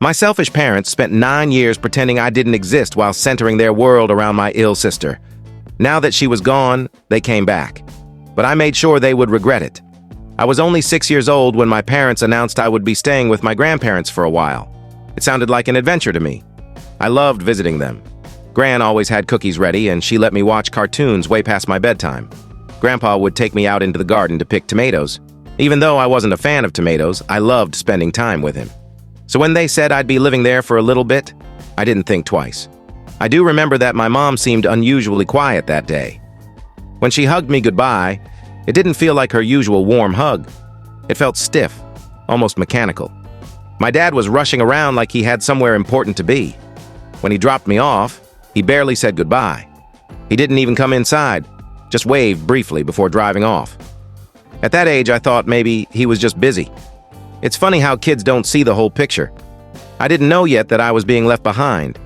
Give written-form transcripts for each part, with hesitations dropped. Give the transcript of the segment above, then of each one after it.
My selfish parents spent 9 years pretending I didn't exist while centering their world around my ill sister. Now that she was gone, they came back. But I made sure they would regret it. I was only 6 years old when my parents announced I would be staying with my grandparents for a while. It sounded like an adventure to me. I loved visiting them. Gran always had cookies ready, and she let me watch cartoons way past my bedtime. Grandpa would take me out into the garden to pick tomatoes. Even though I wasn't a fan of tomatoes, I loved spending time with him. So when they said I'd be living there for a little bit, I didn't think twice. I do remember that my mom seemed unusually quiet that day. When she hugged me goodbye, it didn't feel like her usual warm hug. It felt stiff, almost mechanical. My dad was rushing around like he had somewhere important to be. When he dropped me off, he barely said goodbye. He didn't even come inside, just waved briefly before driving off. At that age, I thought maybe he was just busy. It's funny how kids don't see the whole picture. I didn't know yet that I was being left behind.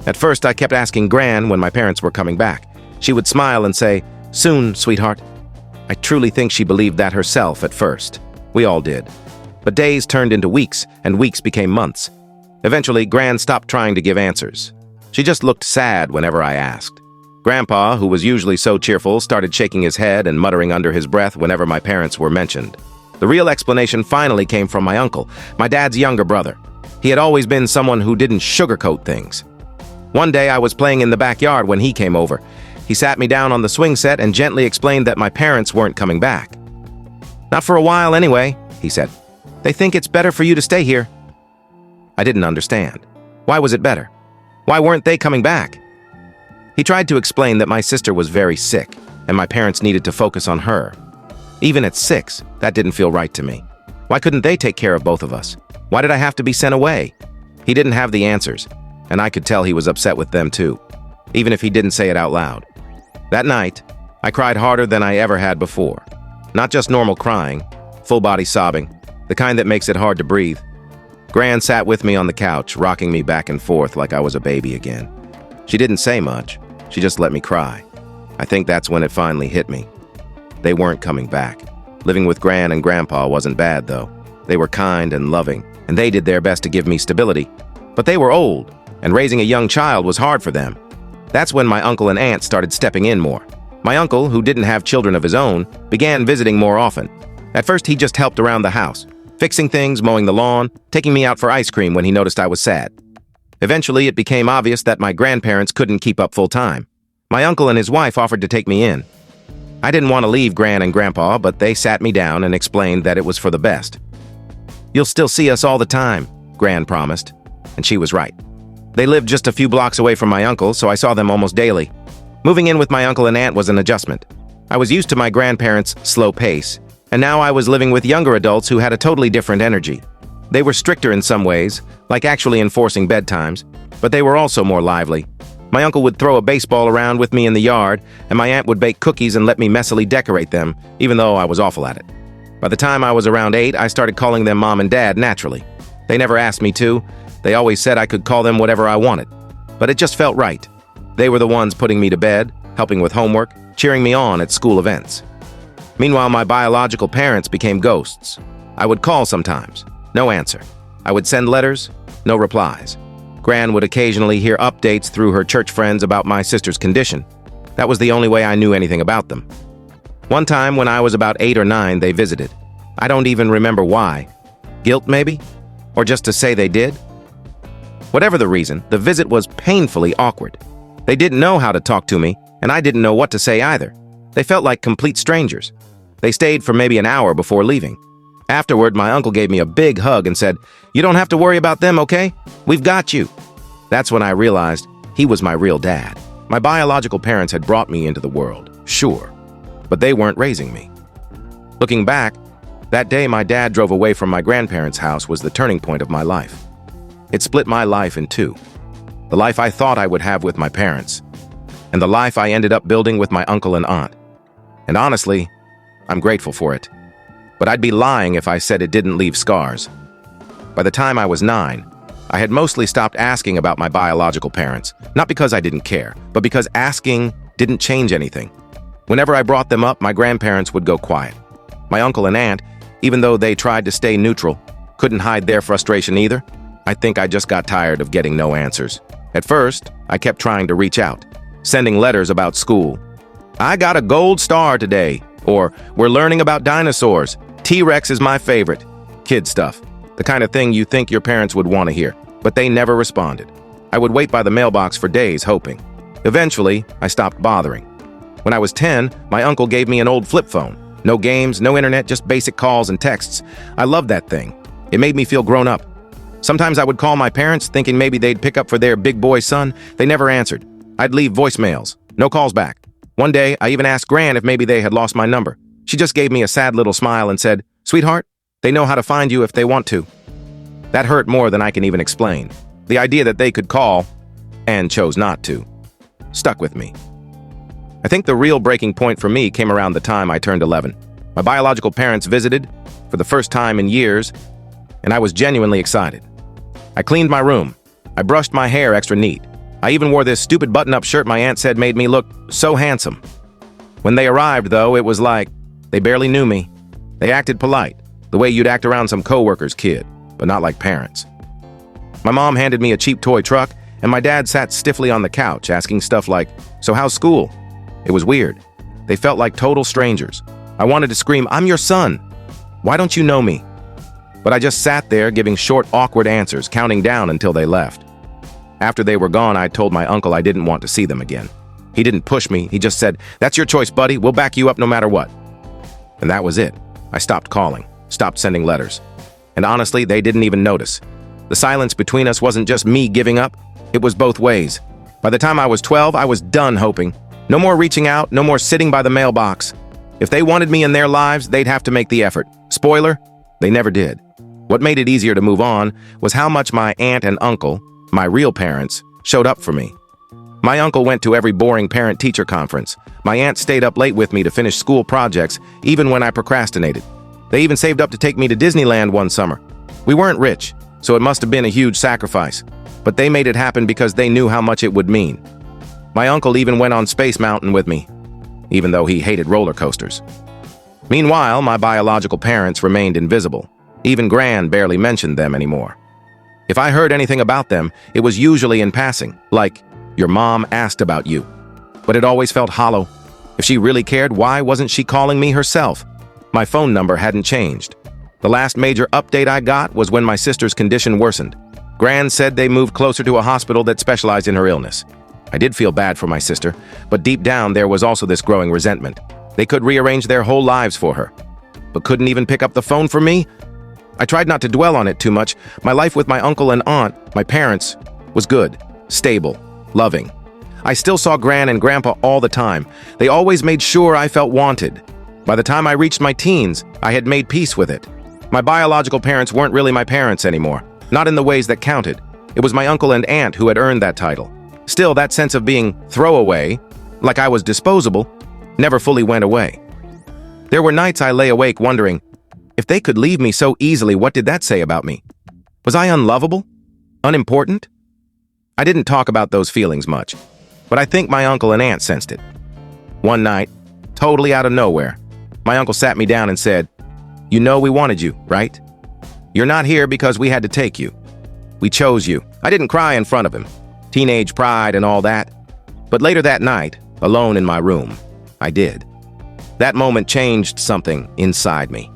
At first, I kept asking Gran when my parents were coming back. She would smile and say, "Soon, sweetheart." I truly think she believed that herself at first. We all did. But days turned into weeks, and weeks became months. Eventually, Gran stopped trying to give answers. She just looked sad whenever I asked. Grandpa, who was usually so cheerful, started shaking his head and muttering under his breath whenever my parents were mentioned. The real explanation finally came from my uncle, my dad's younger brother. He had always been someone who didn't sugarcoat things. One day I was playing in the backyard when he came over. He sat me down on the swing set and gently explained that my parents weren't coming back. "Not for a while anyway," he said. "They think it's better for you to stay here." I didn't understand. Why was it better? Why weren't they coming back? He tried to explain that my sister was very sick and my parents needed to focus on her. Even at 6, that didn't feel right to me. Why couldn't they take care of both of us? Why did I have to be sent away? He didn't have the answers, and I could tell he was upset with them too, even if he didn't say it out loud. That night, I cried harder than I ever had before. Not just normal crying, full-body sobbing, the kind that makes it hard to breathe. Gran sat with me on the couch, rocking me back and forth like I was a baby again. She didn't say much, she just let me cry. I think that's when it finally hit me. They weren't coming back. Living with Gran and Grandpa wasn't bad, though. They were kind and loving, and they did their best to give me stability. But they were old, and raising a young child was hard for them. That's when my uncle and aunt started stepping in more. My uncle, who didn't have children of his own, began visiting more often. At first, he just helped around the house, fixing things, mowing the lawn, taking me out for ice cream when he noticed I was sad. Eventually, it became obvious that my grandparents couldn't keep up full-time. My uncle and his wife offered to take me in. I didn't want to leave Gran and Grandpa, but they sat me down and explained that it was for the best. "You'll still see us all the time," Gran promised, and she was right. They lived just a few blocks away from my uncle, so I saw them almost daily. Moving in with my uncle and aunt was an adjustment. I was used to my grandparents' slow pace, and now I was living with younger adults who had a totally different energy. They were stricter in some ways, like actually enforcing bedtimes, but they were also more lively. My uncle would throw a baseball around with me in the yard, and my aunt would bake cookies and let me messily decorate them, even though I was awful at it. By the time I was around 8, I started calling them Mom and Dad naturally. They never asked me to. They always said I could call them whatever I wanted. But it just felt right. They were the ones putting me to bed, helping with homework, cheering me on at school events. Meanwhile, my biological parents became ghosts. I would call sometimes. No answer. I would send letters. No replies. Gran would occasionally hear updates through her church friends about my sister's condition. That was the only way I knew anything about them. One time when I was about 8 or 9, they visited. I don't even remember why. Guilt, maybe? Or just to say they did? Whatever the reason, the visit was painfully awkward. They didn't know how to talk to me, and I didn't know what to say either. They felt like complete strangers. They stayed for maybe an hour before leaving. Afterward, my uncle gave me a big hug and said, "You don't have to worry about them, okay? We've got you." That's when I realized he was my real dad. My biological parents had brought me into the world, sure, but they weren't raising me. Looking back, that day my dad drove away from my grandparents' house was the turning point of my life. It split my life in two. The life I thought I would have with my parents, and the life I ended up building with my uncle and aunt. And honestly, I'm grateful for it. But I'd be lying if I said it didn't leave scars. By the time I was 9, I had mostly stopped asking about my biological parents, not because I didn't care, but because asking didn't change anything. Whenever I brought them up, my grandparents would go quiet. My uncle and aunt, even though they tried to stay neutral, couldn't hide their frustration either. I think I just got tired of getting no answers. At first, I kept trying to reach out, sending letters about school. I got a gold star today, or we're learning about dinosaurs. T-Rex is my favorite. Kid stuff, the kind of thing you think your parents would want to hear, but they never responded. I would wait by the mailbox for days, hoping. Eventually, I stopped bothering. When I was 10, my uncle gave me an old flip phone. No games, no internet, just basic calls and texts. I loved that thing. It made me feel grown up. Sometimes I would call my parents, thinking maybe they'd pick up for their big boy son. They never answered. I'd leave voicemails. No calls back. One day, I even asked Gran if maybe they had lost my number. She just gave me a sad little smile and said, "Sweetheart, they know how to find you if they want to." That hurt more than I can even explain. The idea that they could call, and chose not to, stuck with me. I think the real breaking point for me came around the time I turned 11. My biological parents visited, for the first time in years, and I was genuinely excited. I cleaned my room. I brushed my hair extra neat. I even wore this stupid button-up shirt my aunt said made me look so handsome. When they arrived, though, it was like they barely knew me. They acted polite, the way you'd act around some coworker's kid, but not like parents. My mom handed me a cheap toy truck, and my dad sat stiffly on the couch asking stuff like, "So how's school?" It was weird. They felt like total strangers. I wanted to scream, "I'm your son. Why don't you know me?" But I just sat there giving short, awkward answers, counting down until they left. After they were gone, I told my uncle I didn't want to see them again. He didn't push me. He just said, "That's your choice, buddy. We'll back you up no matter what." And that was it. I stopped calling, stopped sending letters. And honestly, they didn't even notice. The silence between us wasn't just me giving up. It was both ways. By the time I was 12, I was done hoping. No more reaching out, no more sitting by the mailbox. If they wanted me in their lives, they'd have to make the effort. Spoiler, they never did. What made it easier to move on was how much my aunt and uncle, my real parents, showed up for me. My uncle went to every boring parent-teacher conference. My aunt stayed up late with me to finish school projects, even when I procrastinated. They even saved up to take me to Disneyland one summer. We weren't rich, so it must have been a huge sacrifice. But they made it happen because they knew how much it would mean. My uncle even went on Space Mountain with me, even though he hated roller coasters. Meanwhile, my biological parents remained invisible. Even Gran barely mentioned them anymore. If I heard anything about them, it was usually in passing, like, "Your mom asked about you." But it always felt hollow. If she really cared, why wasn't she calling me herself? My phone number hadn't changed. The last major update I got was when my sister's condition worsened. Gran said they moved closer to a hospital that specialized in her illness. I did feel bad for my sister, but deep down there was also this growing resentment. They could rearrange their whole lives for her, but couldn't even pick up the phone for me? I tried not to dwell on it too much. My life with my uncle and aunt, my parents, was good, stable, loving. I still saw Gran and Grandpa all the time. They always made sure I felt wanted. By the time I reached my teens, I had made peace with it. My biological parents weren't really my parents anymore, not in the ways that counted. It was my uncle and aunt who had earned that title. Still, that sense of being throwaway, like I was disposable, never fully went away. There were nights I lay awake wondering, if they could leave me so easily, what did that say about me? Was I unlovable? Unimportant? I didn't talk about those feelings much, but I think my uncle and aunt sensed it. One night, totally out of nowhere, my uncle sat me down and said, "You know we wanted you, right? You're not here because we had to take you. We chose you." I didn't cry in front of him. Teenage pride and all that. But later that night, alone in my room, I did. That moment changed something inside me.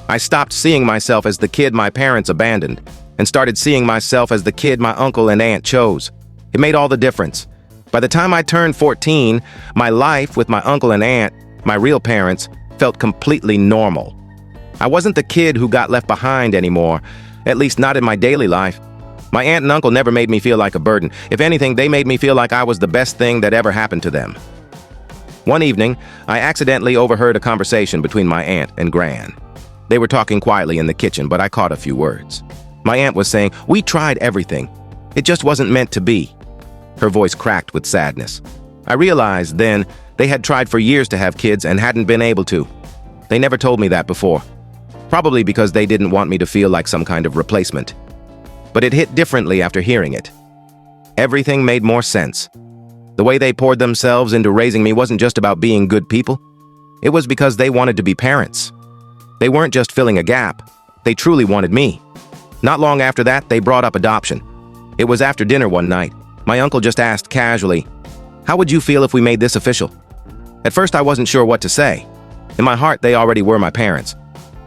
I stopped seeing myself as the kid my parents abandoned and started seeing myself as the kid my uncle and aunt chose. It made all the difference. By the time I turned 14, my life with my uncle and aunt, my real parents, felt completely normal. I wasn't the kid who got left behind anymore, at least not in my daily life. My aunt and uncle never made me feel like a burden. If anything, they made me feel like I was the best thing that ever happened to them. One evening, I accidentally overheard a conversation between my aunt and Gran. They were talking quietly in the kitchen, but I caught a few words. My aunt was saying, "We tried everything. It just wasn't meant to be." Her voice cracked with sadness. I realized then they had tried for years to have kids and hadn't been able to. They never told me that before. Probably because they didn't want me to feel like some kind of replacement. But it hit differently after hearing it. Everything made more sense. The way they poured themselves into raising me wasn't just about being good people. It was because they wanted to be parents. They weren't just filling a gap. They truly wanted me. Not long after that, they brought up adoption. It was after dinner one night. My uncle just asked casually, "How would you feel if we made this official?" At first, I wasn't sure what to say. In my heart, they already were my parents.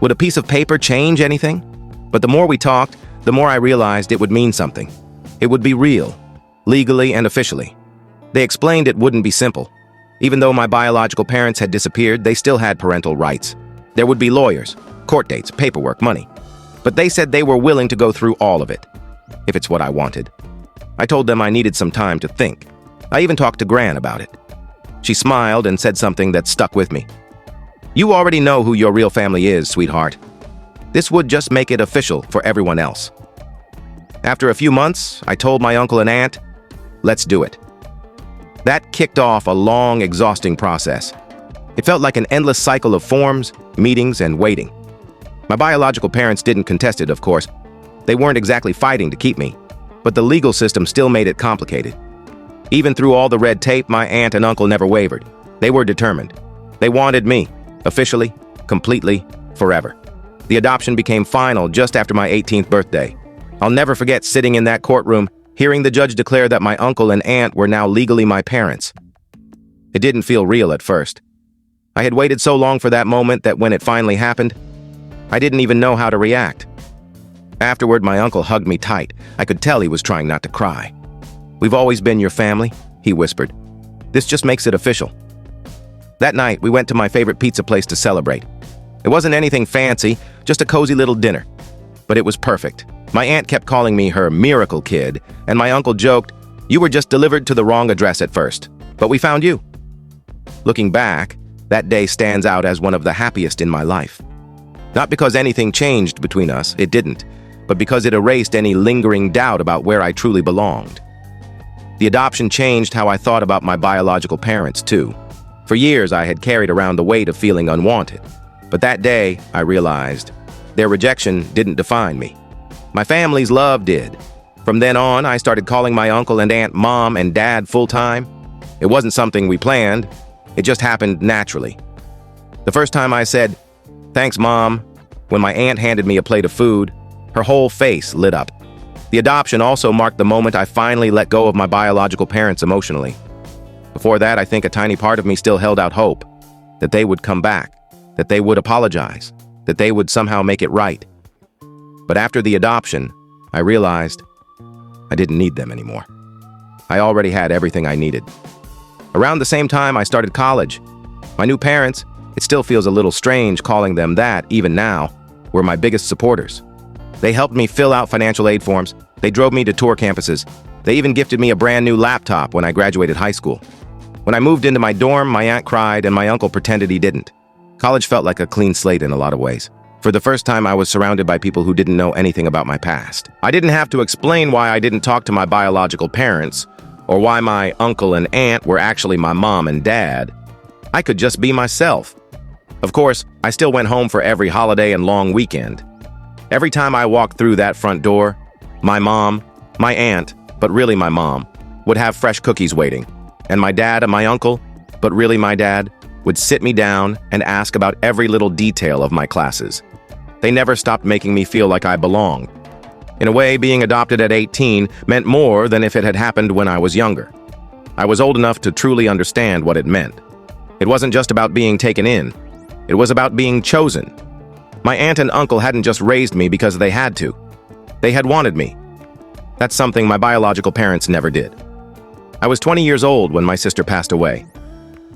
Would a piece of paper change anything? But the more we talked, the more I realized it would mean something. It would be real, legally and officially. They explained it wouldn't be simple. Even though my biological parents had disappeared, they still had parental rights. There would be lawyers, court dates, paperwork, money. But they said they were willing to go through all of it, if it's what I wanted. I told them I needed some time to think. I even talked to Gran about it. She smiled and said something that stuck with me. "You already know who your real family is, sweetheart. This would just make it official for everyone else." After a few months, I told my uncle and aunt, "Let's do it." That kicked off a long, exhausting process. It felt like an endless cycle of forms, meetings, and waiting. My biological parents didn't contest it, of course. They weren't exactly fighting to keep me, but the legal system still made it complicated. Even through all the red tape, my aunt and uncle never wavered. They were determined. They wanted me, officially, completely, forever. The adoption became final just after my 18th birthday. I'll never forget sitting in that courtroom, hearing the judge declare that my uncle and aunt were now legally my parents. It didn't feel real at first. I had waited so long for that moment that when it finally happened, I didn't even know how to react. Afterward, my uncle hugged me tight. I could tell he was trying not to cry. "We've always been your family," he whispered. "This just makes it official." That night, we went to my favorite pizza place to celebrate. It wasn't anything fancy, just a cozy little dinner. But it was perfect. My aunt kept calling me her miracle kid, and my uncle joked, "You were just delivered to the wrong address at first, but we found you." Looking back, that day stands out as one of the happiest in my life. Not because anything changed between us, it didn't, but because it erased any lingering doubt about where I truly belonged. The adoption changed how I thought about my biological parents, too. For years, I had carried around the weight of feeling unwanted. But that day, I realized their rejection didn't define me. My family's love did. From then on, I started calling my uncle and aunt mom and dad full-time. It wasn't something we planned. It just happened naturally. The first time I said, "Thanks, Mom," when my aunt handed me a plate of food, her whole face lit up. The adoption also marked the moment I finally let go of my biological parents emotionally. Before that, I think a tiny part of me still held out hope that they would come back, that they would apologize, that they would somehow make it right. But after the adoption, I realized I didn't need them anymore. I already had everything I needed. Around the same time, I started college. My new parents, it still feels a little strange calling them that even now, were my biggest supporters. They helped me fill out financial aid forms. They drove me to tour campuses. They even gifted me a brand new laptop when I graduated high school. When I moved into my dorm, my aunt cried and my uncle pretended he didn't. College felt like a clean slate in a lot of ways. For the first time, I was surrounded by people who didn't know anything about my past. I didn't have to explain why I didn't talk to my biological parents, or why my uncle and aunt were actually my mom and dad. I could just be myself. Of course, I still went home for every holiday and long weekend. Every time I walked through that front door, my mom, my aunt, but really my mom, would have fresh cookies waiting. And my dad and my uncle, but really my dad, would sit me down and ask about every little detail of my classes. They never stopped making me feel like I belonged. In a way, being adopted at 18 meant more than if it had happened when I was younger. I was old enough to truly understand what it meant. It wasn't just about being taken in. It was about being chosen. My aunt and uncle hadn't just raised me because they had to. They had wanted me. That's something my biological parents never did. I was 20 years old when my sister passed away.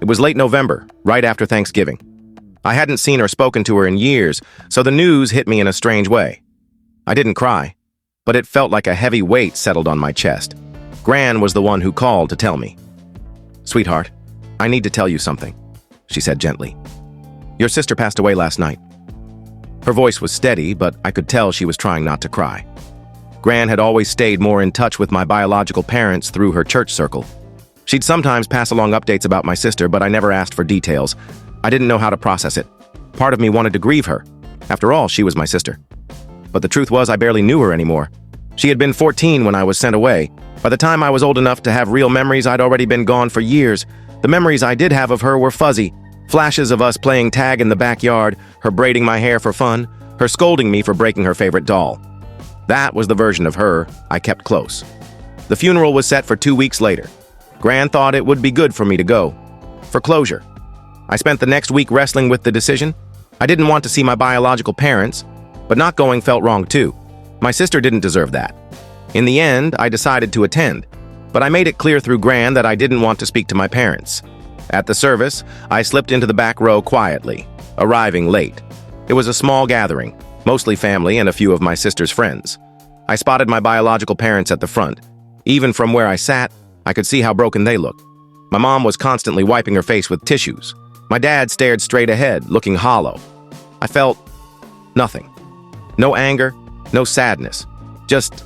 It was late November, right after Thanksgiving. I hadn't seen or spoken to her in years, so the news hit me in a strange way. I didn't cry, but it felt like a heavy weight settled on my chest. Gran was the one who called to tell me. "Sweetheart, I need to tell you something," she said gently. "Your sister passed away last night." Her voice was steady, but I could tell she was trying not to cry. Gran had always stayed more in touch with my biological parents through her church circle. She'd sometimes pass along updates about my sister, but I never asked for details. I didn't know how to process it. Part of me wanted to grieve her. After all, she was my sister. But the truth was I barely knew her anymore. She had been 14 when I was sent away. By the time I was old enough to have real memories, I'd already been gone for years. The memories I did have of her were fuzzy. Flashes of us playing tag in the backyard, her braiding my hair for fun, her scolding me for breaking her favorite doll. That was the version of her I kept close. The funeral was set for 2 weeks later. Gran thought it would be good for me to go. For closure. I spent the next week wrestling with the decision. I didn't want to see my biological parents, but not going felt wrong too. My sister didn't deserve that. In the end, I decided to attend, but I made it clear through Gran that I didn't want to speak to my parents. At the service, I slipped into the back row quietly, arriving late. It was a small gathering, mostly family and a few of my sister's friends. I spotted my biological parents at the front. Even from where I sat, I could see how broken they looked. My mom was constantly wiping her face with tissues. My dad stared straight ahead, looking hollow. I felt nothing. No anger, no sadness. Just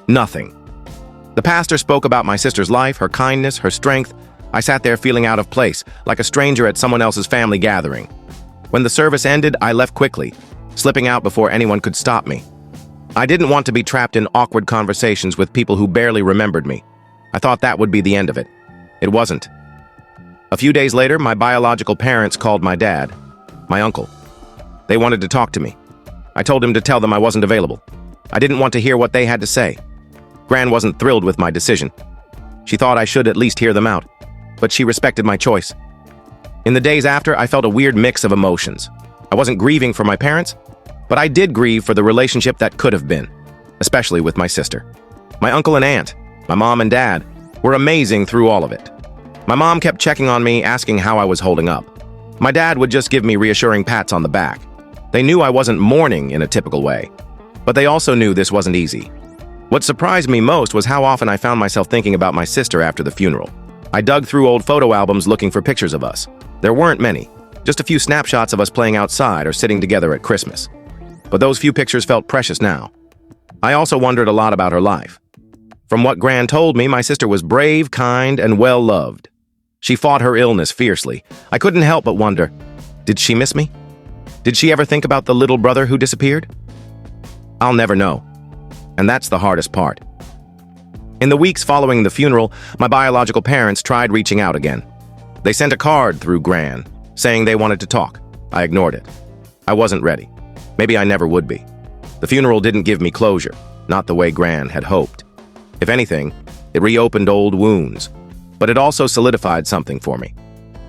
nothing. The pastor spoke about my sister's life, her kindness, her strength. I sat there feeling out of place, like a stranger at someone else's family gathering. When the service ended, I left quickly, slipping out before anyone could stop me. I didn't want to be trapped in awkward conversations with people who barely remembered me. I thought that would be the end of it. It wasn't. A few days later, my biological parents called my dad, my uncle. They wanted to talk to me. I told him to tell them I wasn't available. I didn't want to hear what they had to say. Gran wasn't thrilled with my decision. She thought I should at least hear them out, but she respected my choice. In the days after, I felt a weird mix of emotions. I wasn't grieving for my parents, but I did grieve for the relationship that could have been, especially with my sister. My uncle and aunt, my mom and dad, were amazing through all of it. My mom kept checking on me, asking how I was holding up. My dad would just give me reassuring pats on the back. They knew I wasn't mourning in a typical way, but they also knew this wasn't easy. What surprised me most was how often I found myself thinking about my sister after the funeral. I dug through old photo albums looking for pictures of us. There weren't many, just a few snapshots of us playing outside or sitting together at Christmas. But those few pictures felt precious now. I also wondered a lot about her life. From what Gran told me, my sister was brave, kind, and well-loved. She fought her illness fiercely. I couldn't help but wonder, did she miss me? Did she ever think about the little brother who disappeared? I'll never know. And that's the hardest part. In the weeks following the funeral, my biological parents tried reaching out again. They sent a card through Gran, saying they wanted to talk. I ignored it. I wasn't ready. Maybe I never would be. The funeral didn't give me closure, not the way Gran had hoped. If anything, it reopened old wounds, but it also solidified something for me.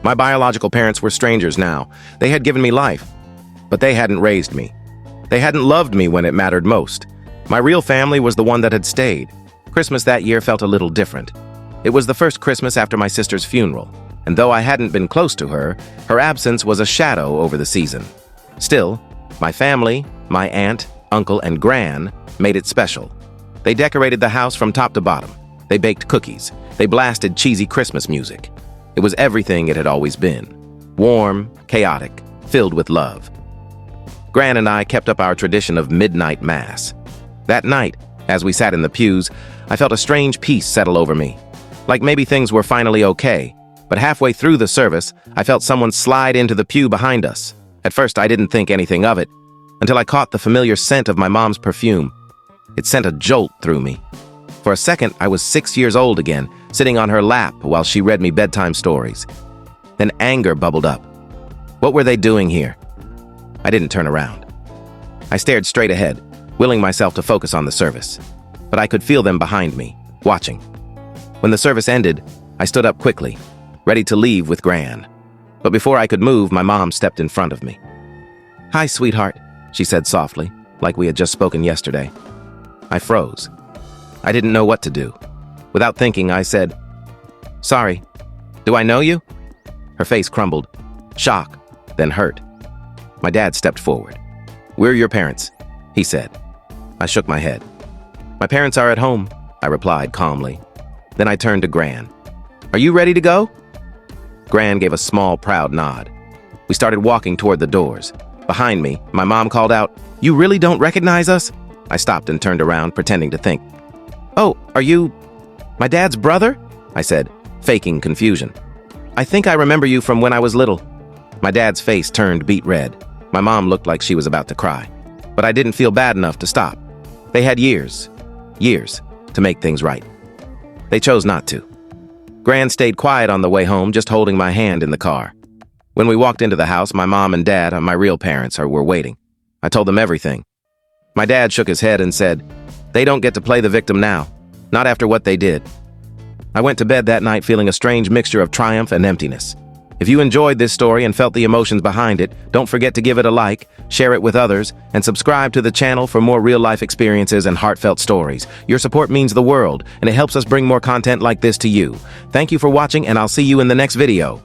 My biological parents were strangers now. They had given me life, but they hadn't raised me. They hadn't loved me when it mattered most. My real family was the one that had stayed. Christmas that year felt a little different. It was the first Christmas after my sister's funeral, and though I hadn't been close to her, her absence was a shadow over the season. Still, my family, my aunt, uncle, and Gran made it special. They decorated the house from top to bottom. They baked cookies. They blasted cheesy Christmas music. It was everything it had always been. Warm, chaotic, filled with love. Gran and I kept up our tradition of midnight mass. That night, as we sat in the pews, I felt a strange peace settle over me. Like maybe things were finally okay. But halfway through the service, I felt someone slide into the pew behind us. At first, I didn't think anything of it, until I caught the familiar scent of my mom's perfume. It sent a jolt through me. For a second, I was 6 years old again, sitting on her lap while she read me bedtime stories. Then anger bubbled up. What were they doing here? I didn't turn around. I stared straight ahead, willing myself to focus on the service. But I could feel them behind me, watching. When the service ended, I stood up quickly, ready to leave with Gran. But before I could move, my mom stepped in front of me. "Hi, sweetheart," she said softly, like we had just spoken yesterday. I froze. I didn't know what to do. Without thinking, I said, "Sorry, do I know you?" Her face crumbled, shock, then hurt. My dad stepped forward. "We're your parents," he said. I shook my head. "My parents are at home," I replied calmly. Then I turned to Gran. "Are you ready to go?" Gran gave a small, proud nod. We started walking toward the doors. Behind me, my mom called out, "You really don't recognize us?" I stopped and turned around, pretending to think. "Oh, are you my dad's brother?" I said, faking confusion. "I think I remember you from when I was little." My dad's face turned beet red. My mom looked like she was about to cry. But I didn't feel bad enough to stop. They had years to make things right. They chose not to. Gran stayed quiet on the way home, just holding my hand in the car. When we walked into the house, my mom and dad, my real parents, were waiting. I told them everything. My dad shook his head and said, They don't get to play the victim now. Not after what they did. I went to bed that night feeling a strange mixture of triumph and emptiness. If you enjoyed this story and felt the emotions behind it, don't forget to give it a like, share it with others, and subscribe to the channel for more real-life experiences and heartfelt stories. Your support means the world, and it helps us bring more content like this to you. Thank you for watching, and I'll see you in the next video.